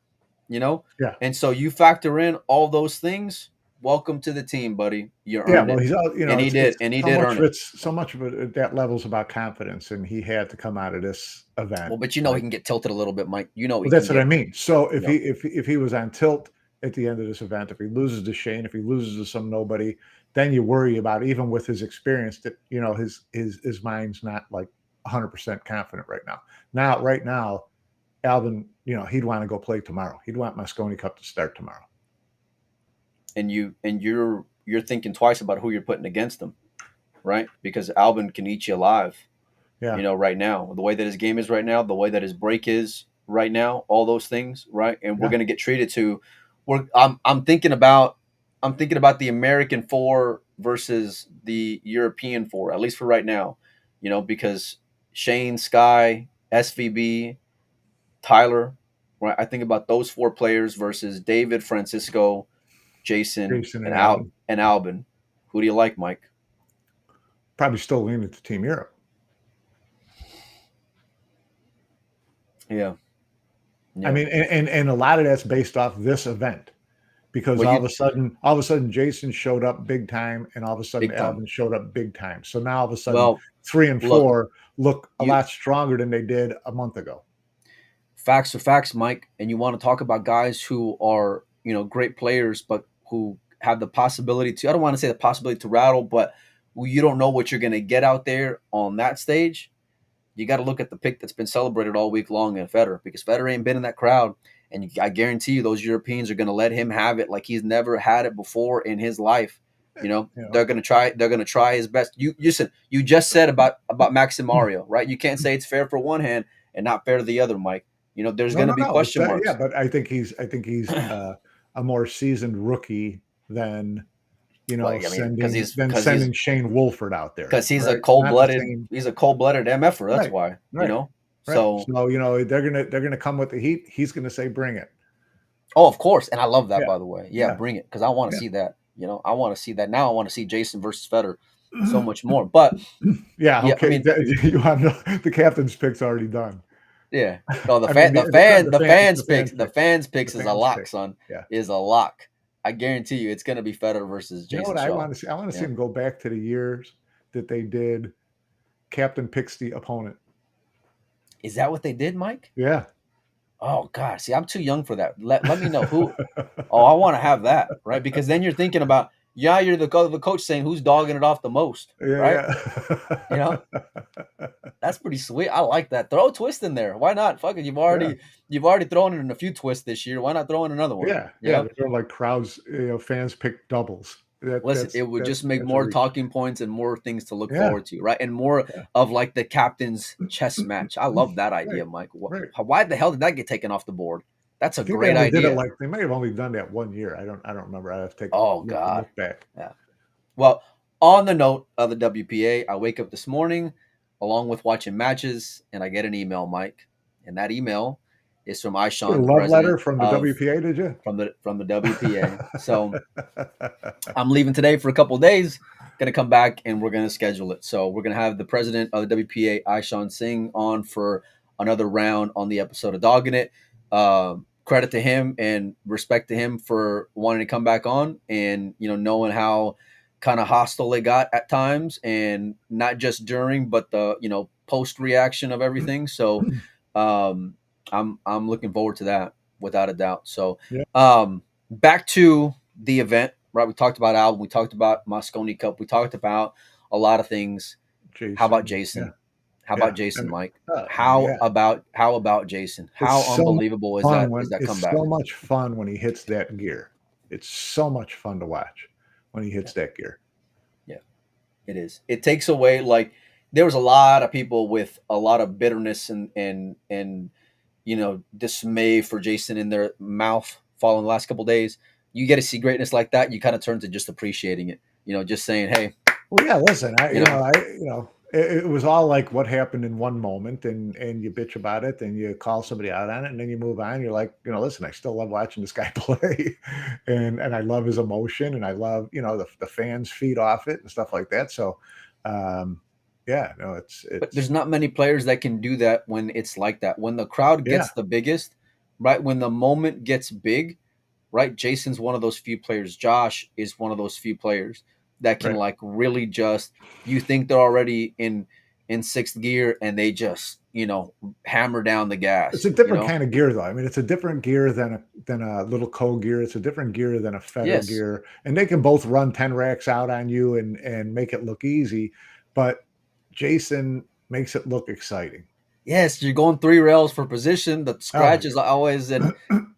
you know? Yeah. And so you factor in all those things. Welcome to the team, buddy. You earned it. He's you know, and he did earn it. So much of it at that level's about confidence, and he had to come out of this event. Well, but you know, he can get tilted a little bit, Mike. You know, that's what I mean. So if he was on tilt at the end of this event, if he loses to Shane, if he loses to some nobody, then you worry about, even with his experience, that, you know, his mind's not like 100% confident right now. Right now, Alvin, you know, he'd want to go play tomorrow. He'd want Moscone Cup to start tomorrow. and you're thinking twice about who you're putting against him, right? Because Albin can eat you alive. Yeah. Right now, the way that his game is right now, the way that his break is right now, all those things, right? And we're Yeah. going to get treated to. I'm thinking about the American four versus the European four, at least for right now. Because Shane, Sky, SVB, Tyler, right? I think about those four players versus David, Francisco, Jason, Jason and and Alvin. Albin. Who do you like, Mike? Probably still leaning to Team Europe. Yeah. I mean, and a lot of that's based off this event, because Well, all of a sudden Jason showed up big time, and all of a sudden big time. Alvin showed up big time. So now all of a sudden Well, 3 and look, 4 look a you lot stronger than they did a month ago. facts are facts, Mike, and you want to talk about guys who are, great players, but who have the possibility to, I don't want to say the possibility to rattle, but you don't know what you're going to get out there on that stage. You got to look at the pick that's been celebrated all week long in Federer, because Federer ain't been in that crowd. And I guarantee you those Europeans are going to let him have it like he's never had it before in his life. They're going to try. They're going to try his best. You listen. You just said about Max and Mario, right? You can't say it's fair for one hand and not fair to the other, Mike. There's going to be question marks. Yeah, but I think he's a more seasoned rookie than Well, I mean, sending Shane Wolford out there, because he's right? a cold-blooded. He's a cold-blooded MFer. That's why. Right. So they're gonna come with the heat. He's gonna say, "Bring it." Oh, of course, and I love that. Yeah. By the way, bring it, because I want to see that. I want to see that. Now I want to see Jason versus Federer so much more. But yeah, okay. I mean, you want to know, the captain's pick's already done. Yeah. No, the fans picks is a lock, son. Yeah. Is a lock. I guarantee you, it's going to be Federer versus Jason. You know what Shaw. I want to see? I want to see him go back to the years that they did. Captain picks the opponent. Is that what they did, Mike? Yeah. Oh God, see, I'm too young for that. Let me know who. Oh, I want to have that, right? Because then you're thinking about, you're the coach saying who's dogging it off the most, right? Yeah. That's pretty sweet. I like that. Throw a twist in there. Why not? Fuck it. You've already thrown it in a few twists this year. Why not throw in another one? Yeah. They're like crowds. Fans pick doubles. Listen, it would just make more talking points and more things to look forward to, right? And more of like the captain's chess match. I love that idea, Mike. Why the hell did that get taken off the board? That's a great idea. They might have only done that 1 year. I don't remember. I have to take God. look back. Yeah. Well, on the note of the WPA, I wake up this morning along with watching matches, and I get an email, Mike, and that email is from Ishan. A love letter from the WPA, did you? From the WPA. So I'm leaving today for a couple of days. Going to come back and we're going to schedule it. So we're going to have the president of the WPA, Ishan Singh, on for another round on the episode of Dogging It. Credit to him and respect to him for wanting to come back on, and knowing how kind of hostile it got at times, and not just during, but the post reaction of everything. So I'm looking forward to that without a doubt. So back to the event, right? We talked about Albin, we talked about Moscone Cup, we talked about a lot of things. Jason. How about Jason? How about Jason, Mike? How about Jason? How unbelievable is that comeback? It's so much fun when he hits that gear. It's so much fun to watch when he hits that gear. Yeah, it is. It takes away, like, there was a lot of people with a lot of bitterness and dismay for Jason in their mouth following the last couple of days. You get to see greatness like that, you kind of turn to just appreciating it. Just saying, hey. Well, yeah, listen, it was all like what happened in one moment, and you bitch about it, and you call somebody out on it, and then you move on. You're like, listen, I still love watching this guy play, and I love his emotion, and I love, the fans feed off it and stuff like that. So, it's. But there's not many players that can do that when it's like that. When the crowd gets the biggest, right? When the moment gets big, right? Jason's one of those few players. Josh is one of those few players that can like really just, you think they're already in sixth gear and they just, hammer down the gas. It's a different kind of gear though. I mean, it's a different gear than a little co gear. It's a different gear than a Federer gear. And they can both run 10 racks out on you and make it look easy. But Jason makes it look exciting. Yes, you're going 3 rails for position. The Oh, scratch is always in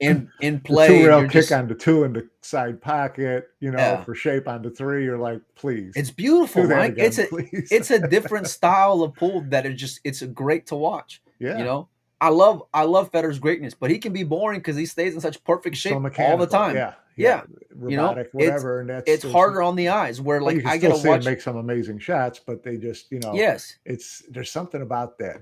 the two play, and rail you're kick just on the 2 in the side pocket, yeah. for shape on the 3. You're like, please It's beautiful, do that Mike. again, please. It's a different style of pool that is just it's great to watch. You Yeah. know, I love Federer's greatness, but he can be boring because he stays in such perfect So shape all the mechanical. time. Yeah. Yeah. Yeah, you know, Robotic, whatever. And it's there's, harder on the eyes. Where well, you like can I still gotta see him watch. make some amazing shots, but they just, Yes, there's something about that,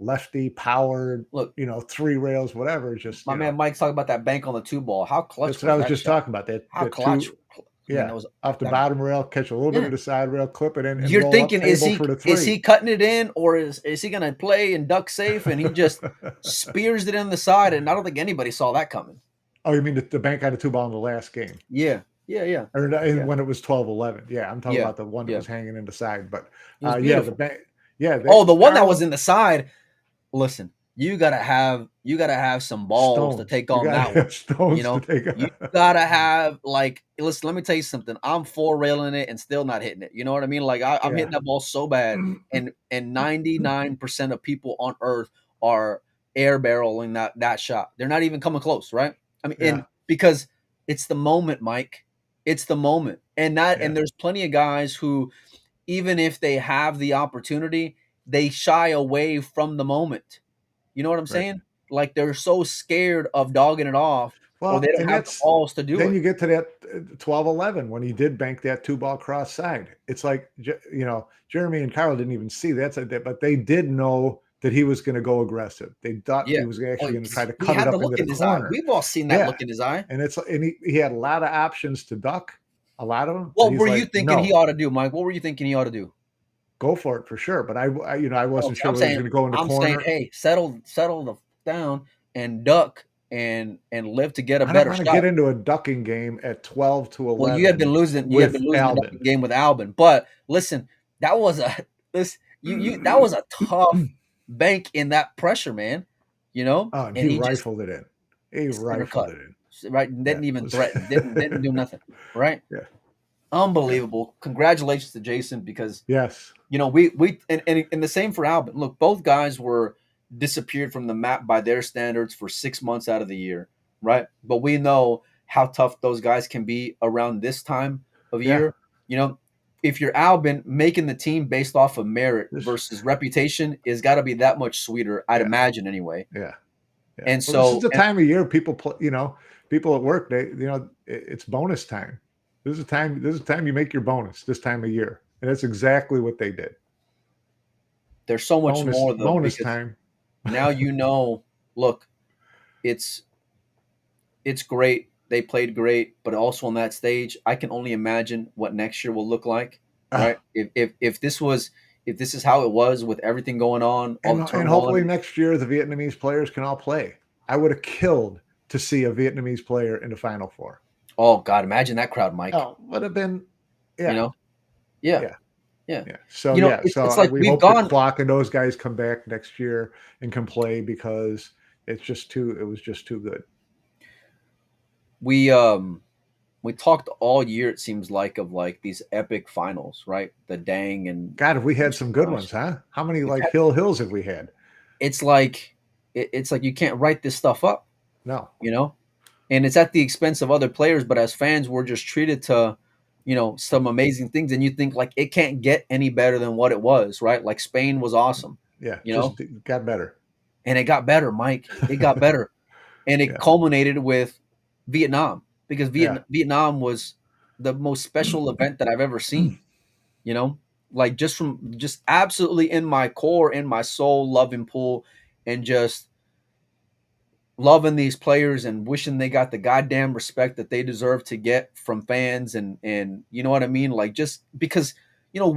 lefty powered, look, 3 rails, whatever. Just, my man Mike's talking about that bank on the 2 ball. How clutch that's what I was was that just shot? talking about. That, How that clutch? 2, I mean, yeah, that was off the that. bottom rail, catch a little bit Yeah. of the side rail, clip it in, and You're roll up thinking, table for the is 3. he cutting it in, or is he gonna play and duck safe? And he just spears it in the side, and I don't think anybody saw that coming. Oh, you mean the bank on the 2 ball in the last game? Yeah, yeah, yeah, Or yeah, when it was 12-11. Yeah, I'm talking yeah, about the one that yeah. was hanging in the side. But It was yeah, the beautiful. bank. Yeah, Oh, the one that was Carl in the side. Listen, you gotta have some balls to stones. take You on got to that one. have You stones to know, take. you gotta have like. Listen, let me tell you something. I'm 4 railing it and still not hitting it. You know what I mean? Like I'm Yeah, hitting that ball so bad, and 99% of people on Earth are air barreling that shot. They're not even coming close, right? I mean, yeah, and because it's the moment, Mike. It's the moment, and yeah. there's plenty of guys who even if they have the opportunity, they shy away from the moment. You know what I'm Right. saying? Like they're so scared of dogging it off, or they Well, don't and have the that's balls to do then it. you get to that 12-11 when he did bank that 2 ball cross side. It's like Jeremy and Carl didn't even see but they did know that he was going to go aggressive. They thought Yeah. he was Oh, actually going to try to he cut it had the up into look the in his eye. corner. We've all seen that Yeah, look in his eye. and he had a lot of options to duck, a lot of them, but What he's were you like, thinking he no, ought to do, Mike? What were you thinking he ought to do? go for it for sure. But I wasn't Okay, sure whether he was going to go in the I'm saying, corner. hey, settle the down and duck and live to get a I don't better want to shot. get into a ducking game at 12 to Well, 11 you had been with losing the Albin. ducking game with Albin. But listen, that was a this you that was a tough bank in that pressure, man. You know, Oh, and and he he just rifled it in. He center rifled cut, it in. right? Yeah, Didn't it even was. threaten, didn't do nothing, right? Yeah, yeah. Unbelievable. Congratulations to Jason because Yes. you know we and the same for Albin. Look, both guys were disappeared from the map by their standards for 6 months out of the year, right? But we know how tough those guys can be around this time of Yeah. year. You know, if you're Albin, making the team based off of merit This. versus reputation is got to be that much sweeter, I'd Yeah. imagine anyway. Yeah. Yeah. And Well, this is so, the time of year people play. People at work. It's bonus time. This is time. This is time you make your bonus. This time of year, and that's exactly what they did. there's so much Bonus. more though Bonus because time. now you know. Look, it's it's great. They played great, but also on that stage, I can only imagine what next year will look like. Right? Ah, If this is how it was with everything going on, all the and turmoil, hopefully and next year the Vietnamese players can all play. I would have killed to see a Vietnamese player in the Final Four. oh God, imagine that crowd, Mike. Oh, would have been. You Yeah. know? Yeah, Yeah. yeah. Yeah. So You know, yeah. So it's like we we've hope that gone. Clock and those guys come back next year and can play because it's just too. It was just too good. We we talked all year. It seems like of like these epic finals, right? The Dang and God, have we had some good gosh, ones, huh? How many we've like had, hills have we had? it's like it's like you can't write this stuff up, No. you know, and it's at the expense of other players. But as fans, we're just treated to, you know, some amazing things, and you think like it can't get any better than what it was, right? Like Spain was awesome, Yeah. you know, Just got better. and it got better, Mike. It got better, and it Yeah. culminated with Vietnam because Yeah. Vietnam was the most special event that I've ever seen. You know, like just absolutely in my core, in my soul, loving pool, and just loving these players and wishing they got the goddamn respect that they deserve to get from fans and you know what I mean? Like just because you know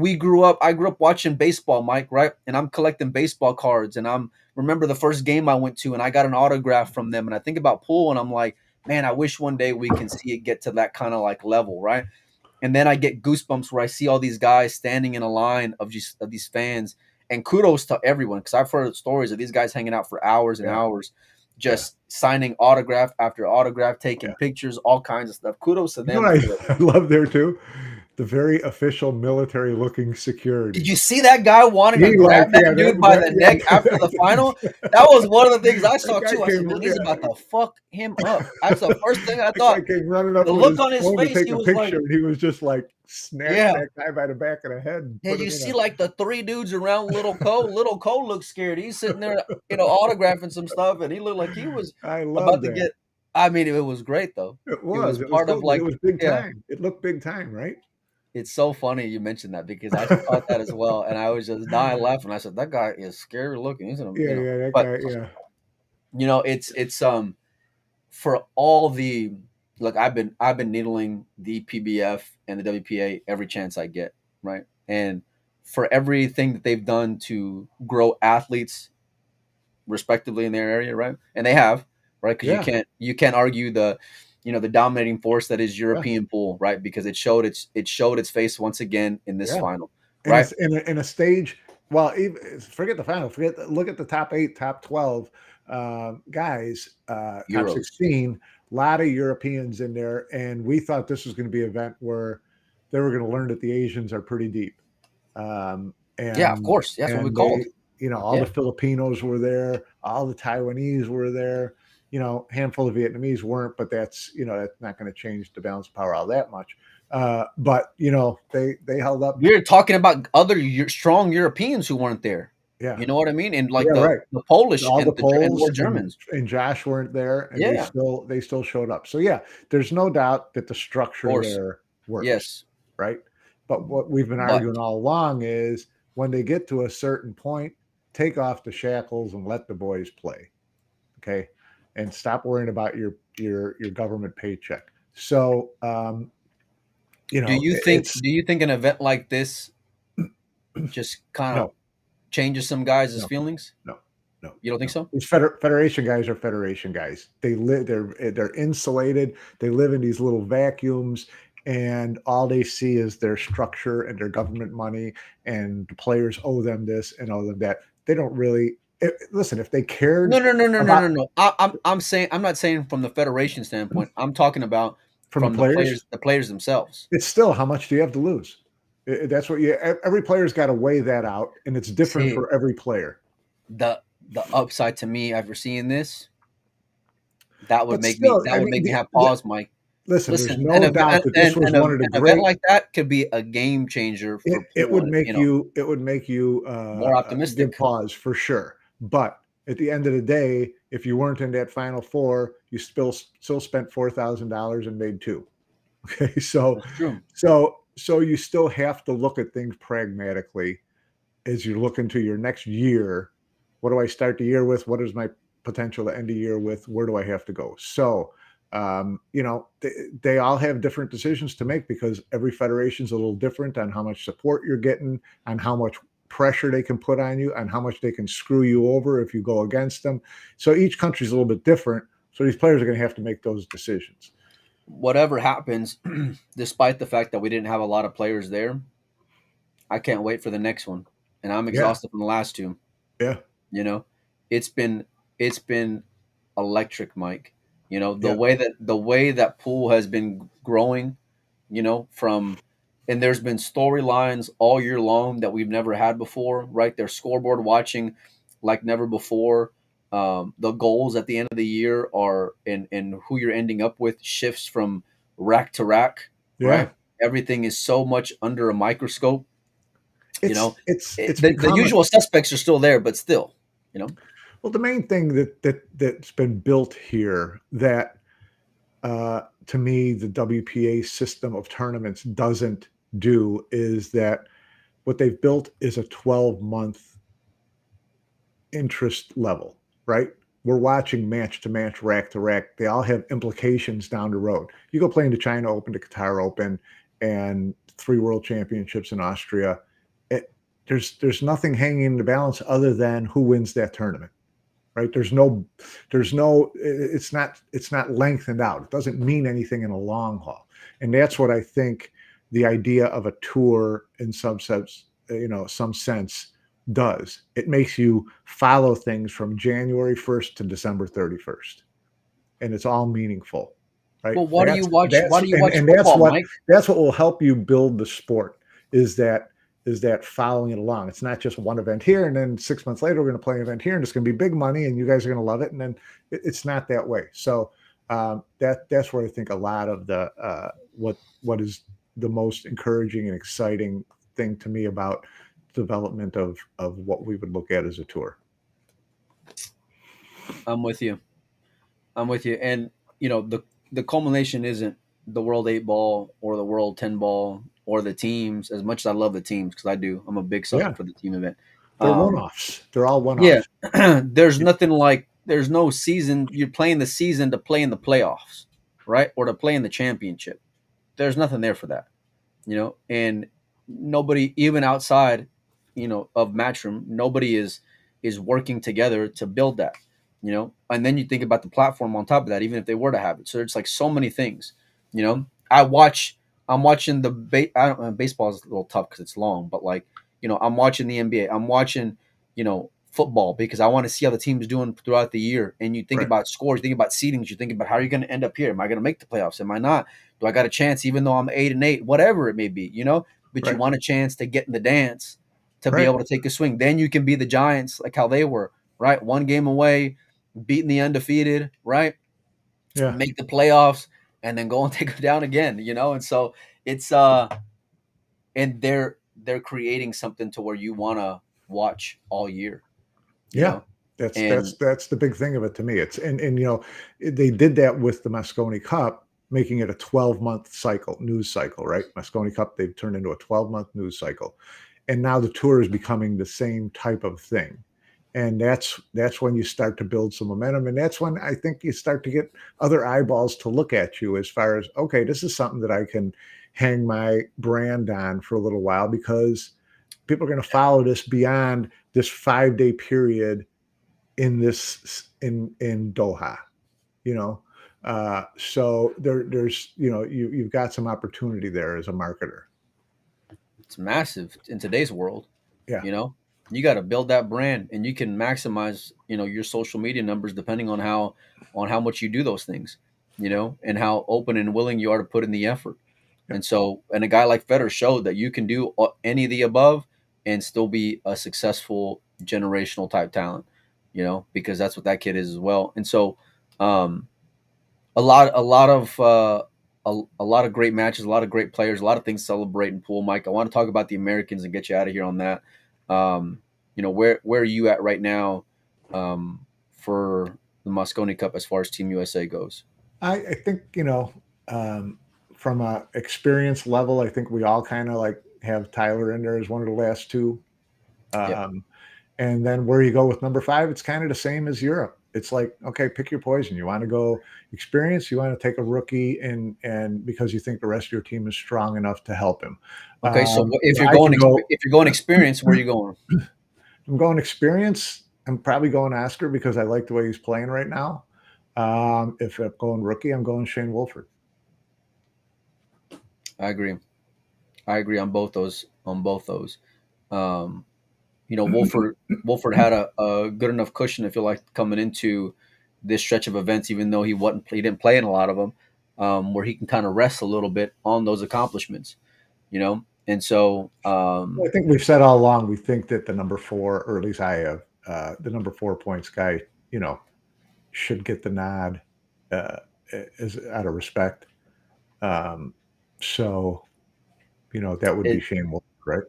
I grew up watching baseball, Mike, right? And I'm collecting baseball cards and I'm remember the first game I went to and I got an autograph from them and I think about pool and I'm like, man, I wish one day we can see it get to that kind of like level, right? And then I get goosebumps where I see all these guys standing in a line of these fans. And kudos to everyone because I've heard stories of these guys hanging out for hours and Yeah. hours, Yeah. just signing autograph after autograph, taking Yeah. pictures, all kinds of stuff. Kudos to You know them what for it. I love there too? the very official military looking security. Did you see that guy wanting to He grab like, that dude by the neck after the final? That was one of the things I that saw guy too. I said, came, "Man, he's yeah, about to fuck him up." That's the first thing I that guy thought. came running The up with look his on his phone to face, take he a was like, picture, and he was just like snatched "Yeah." that guy by the back of the head and And put you him in see a. like the three dudes around Little Cole. Little Cole looks scared. He's sitting there, autographing some stuff, and he looked like he was I love about to that. get. I mean, it was great though. It It was was. It was part cool of because it like, was big yeah. time. It looked big time, right? It's so funny you mentioned that because I thought that as well, and I was just dying laughing. I said that guy is scary looking, isn't Yeah, he? yeah, that But guy. Yeah, it's for all the look. I've been needling the PBF and the WPA every chance I get, right? And for everything that they've done to grow athletes respectively in their area, right? And they have, right? Because you yeah, can't argue the dominating force that is yeah, European pool, right? Because it showed its face once again in this yeah. final, And right? it's in a stage. Well, even, forget the final. Look at the top 8, top 12 guys, top Euros. 16. A lot of Europeans in there, and we thought this was going to be an event where they were going to learn that the Asians are pretty deep. Um, Yeah, of and course. That's what we they, called. all the Yeah, Filipinos were there, all the Taiwanese were there. Handful of Vietnamese weren't, but that's not going to change the balance of power all that much. But they held up. we're talking about other strong Europeans who weren't there. Yeah, You know what I mean? And like yeah, the right. the Polish All the and Poles more Germans. and Josh weren't there, and they Yeah, of still showed up. So yeah, there's no doubt that the structure course. there works, Yes, right? But what we've been but arguing all along is when they get to a certain point, take off the shackles and let the boys play, okay, and stop worrying about your government paycheck. So it's do you think an event like this just kind of no, changes some guys' no, feelings? no, no, You don't think no. so? These federation guys are federation guys. They live. They're insulated. They live in these little vacuums, and all they see is their structure and their government money, and the players owe them this and owe them that. They don't really listen. If they No, cared no, no, no, no, about no, no. I'm not saying from the federation standpoint. I'm talking about from the from the players, players themselves. it's still how much do you have to lose? That's what every player's got to weigh that out, and it's different See, for every player. the upside to me after seeing this, that would But make me still, I mean, have pause, Mike. listen, there's Listen, an no event doubt that this was one of the an event great. like that could be a game changer for It pool, would make you more give optimistic. pause for sure. But at the end of the day, if you weren't in that final four, you still spent $4,000 and made two. Okay, That's true. so you still have to look at things pragmatically as you look into your next year. What do I start the year with? What is my potential to end the year with? Where do I have to go? So, they all have different decisions to make because every federation is a little different on how much support you're getting, on how much pressure they can put on you, on how much they can screw you over if you go against them. So each country is a little bit different. So these players are going to have to make those decisions. Whatever happens, despite the fact that we didn't have a lot of players there, I can't wait for the next one. And I'm Yeah, exhausted from the last two. yeah, You know, it's been it's been electric, Mike. The yeah, way that pool has been growing, from and there's been storylines all year long that we've never had before, right? There's scoreboard watching like never before. The goals at the end of the year are and who you're ending up with shifts from rack to rack, yeah. right? Everything is so much under a microscope. You It's know, it's it's the become a, usual suspects are still there, but still, well, the main thing that's been built here that to me the WPA system of tournaments doesn't do is that what they've built is a 12-month interest level, right? We're watching match to match, rack to rack. They all have implications down the road. You go play in the China Open, the Qatar Open, and 3 world championships in Austria. It, there's nothing hanging in the balance other than who wins that tournament, right? It's not lengthened out. It doesn't mean anything in a long haul. And that's what I think the idea of a tour in some sense, some sense does. It makes you follow things from January 1st to December 31st. And it's all meaningful, right? Well, why do you watch? Why That's do you watch and football, Mike? that's what will help you build the sport is that following it along. It's not just one event here and then 6 months later we're going to play an event here and it's going to be big money and you guys are going to love it. And then it's not that way. So that's where I think a lot of the what is the most encouraging and exciting thing to me about development of what we would look at as a tour. I'm with you. I'm with you. And the culmination isn't the World Eight Ball or the World 10 Ball or the teams. As much as I love the teams because I do, I'm a big sucker Yeah, for the team event. they're one-offs. They're all Yeah, one-offs. there's nothing like there's no season. You're playing the season to play in the playoffs, right, or to play in the championship. There's nothing there for that. And nobody, even outside of Matchroom, nobody is working together to build that. And then you think about the platform on top of that, even if they were to have it. So it's like so many things. I'm watching I don't baseball is a little tough because it's long, but like I'm watching the NBA. I'm watching football because I want to see how the team's doing throughout the year. And you think Right. about scores, you think about seedings, you think about how are you going to end up here? Am I going to make the playoffs? Am I not? Do I got a chance even though I'm 8-8, whatever it may be, but you Right. want a chance to get in the dance to be Right. able to take a swing. Then you can be the Giants like how they were, right? One game away, beating the undefeated, right? Yeah. Make the playoffs and then go and take them down again, and so it's and they're creating something to where you want to watch all year, Yeah. That's and the big thing of it to me. It's and they did that with the Moscone Cup, making it a 12-month cycle, news cycle, right? Moscone Cup, they've turned into a 12-month news cycle. And now the tour is becoming the same type of thing. And that's when you start to build some momentum. And that's when I think you start to get other eyeballs to look at you as far as, okay, this is something that I can hang my brand on for a little while because people are going to follow this beyond this 5-day period in Doha, so there's you've got some opportunity there as a marketer. it's massive in today's world. Yeah. You got to build that brand, and you can maximize your social media numbers depending on how much you do those things, and how open and willing you are to put in the effort. Yeah. And a guy like Federer showed that you can do any of the above and still be a successful generational type talent, because that's what that kid is as well. And so, um, a lot of great matches, a lot of great players, a lot of things to celebrate in pool. Mike, I want to talk about the Americans and get you out of here on that. Where are you at right now for the Moscone Cup as far as Team USA goes? I think from a experience level, I think we all kind of like have Tyler in there as one of the last two. Yep. And then where you go with number 5, it's kind of the same as Europe. It's like, okay, pick your poison. You want to go experience, you want to take a rookie and because you think the rest of your team is strong enough to help him. Okay, so if you're going experience, where are you going? I'm going experience. I'm probably going Oscar because I like the way he's playing right now. If I'm going rookie, I'm going Shane Wolford. I agree. I agree on both those. Wolford had a good enough cushion, I feel like, coming into this stretch of events, even though he didn't play in a lot of them, where he can kind of rest a little bit on those accomplishments, And so, I think we've said all along, we think that the number 4, or at least I have, the number 4 points guy, should get the nod as out of respect. So, that would be Shane Wolford, right?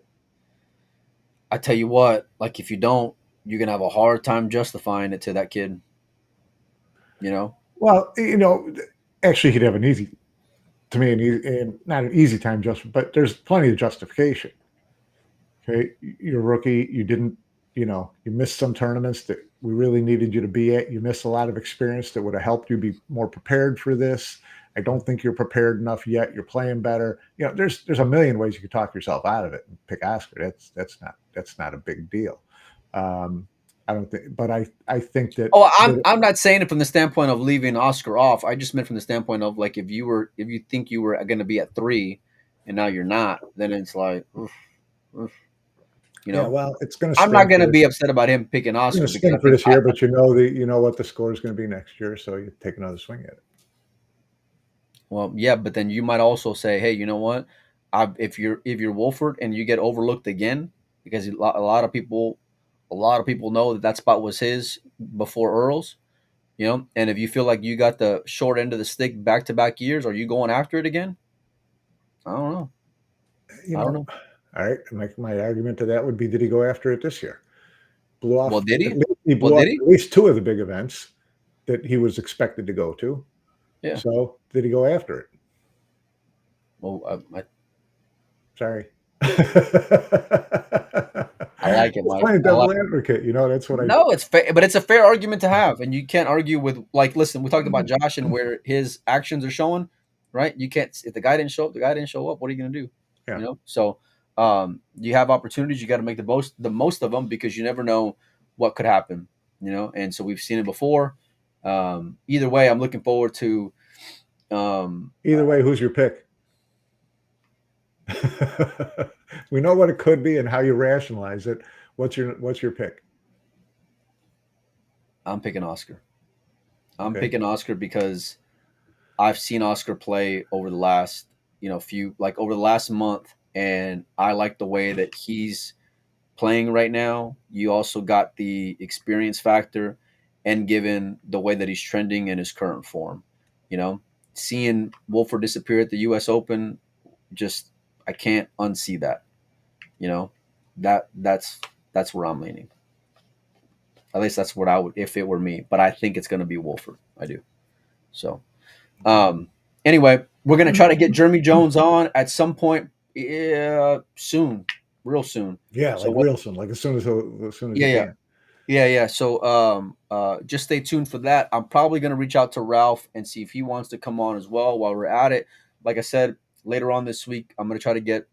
I tell you what, like if you don't, you're gonna have a hard time justifying it to that kid. Well, actually, he'd have an easy, to me, and not an easy time but there's plenty of justification. Okay, you're a rookie. You didn't, you missed some tournaments that we really needed you to be at. You missed a lot of experience that would have helped you be more prepared for this. I don't think you're prepared enough yet. You're playing better. There's a million ways you could talk yourself out of it and pick Oscar. That's not a big deal. I don't think, but I think that. Oh, I'm not saying it from the standpoint of leaving Oscar off. I just meant from the standpoint of like if you think you were going to be at 3, and now you're not, then it's like, oof. Yeah, well, it's going to. I'm not going to be upset about him picking Oscar because for this year, but you know what the score is going to be next year, so you take another swing at it. Well, yeah, but then you might also say, hey, you know what? If you're Wolford and you get overlooked again, because a lot of people know that spot was his before Earl's, and if you feel like you got the short end of the stick back to back years, are you going after it again? I don't know. You I don't know, know. all right. My argument to that would be, did he go after it this year? Blew Well, off did at he? least he Well, blew off did he? at least two of the big events that he was expected to go to. Yeah. So did he go after it? Well, Sorry. I like it, Just Mike. playing I like. devil advocate. That's what I do. No, it's fair, but it's a fair argument to have, and you can't argue with like. Listen, we talked about Josh and where his actions are showing, right? You can't if the guy didn't show up, the guy didn't show up. What are you going to do? Yeah. So you have opportunities. You got to make the most of them because you never know what could happen. And so we've seen it before. Either way, I'm looking forward to. Um, Either way, who's your pick? We know what it could be and how you rationalize it. What's your pick? I'm picking Oscar. I'm Okay. picking Oscar because I've seen Oscar play over the last, over the last month, and I like the way that he's playing right now. You also got the experience factor, and given the way that he's trending in his current form, you know, seeing Wolford disappear at the U.S. Open, just I can't unsee that. You know, that's where I'm leaning. At least that's what I would if it were me. But I think it's going to be Wolford. I do. So. Um, anyway, we're gonna try to get Jeremy Jones on at some point, soon, real soon. Yeah, So like what? real soon, like as soon as Yeah, you yeah, can. yeah. So just stay tuned for that. I'm probably gonna reach out to Ralph and see if he wants to come on as well while we're at it. Like I said, later on this week, I'm gonna try to get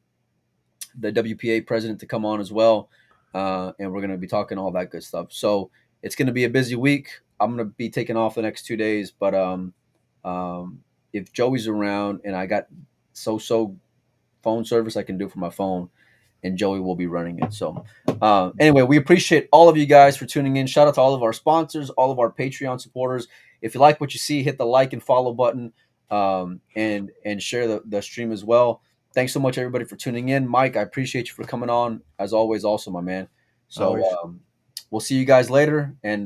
the WPA president to come on as well, and we're gonna be talking all that good stuff. So it's gonna be a busy week. I'm gonna be taking off the next 2 days, but um, if Joey's around and I got so phone service, I can do it from my phone, and Joey will be running it. So anyway, we appreciate all of you guys for tuning in. Shout out to all of our sponsors, all of our Patreon supporters. If you like what you see, hit the like and follow button, and share the stream as well. Thanks so much, everybody, for tuning in. Mike, I appreciate you for coming on as always. Also, my man. So Always. we'll see you guys later, and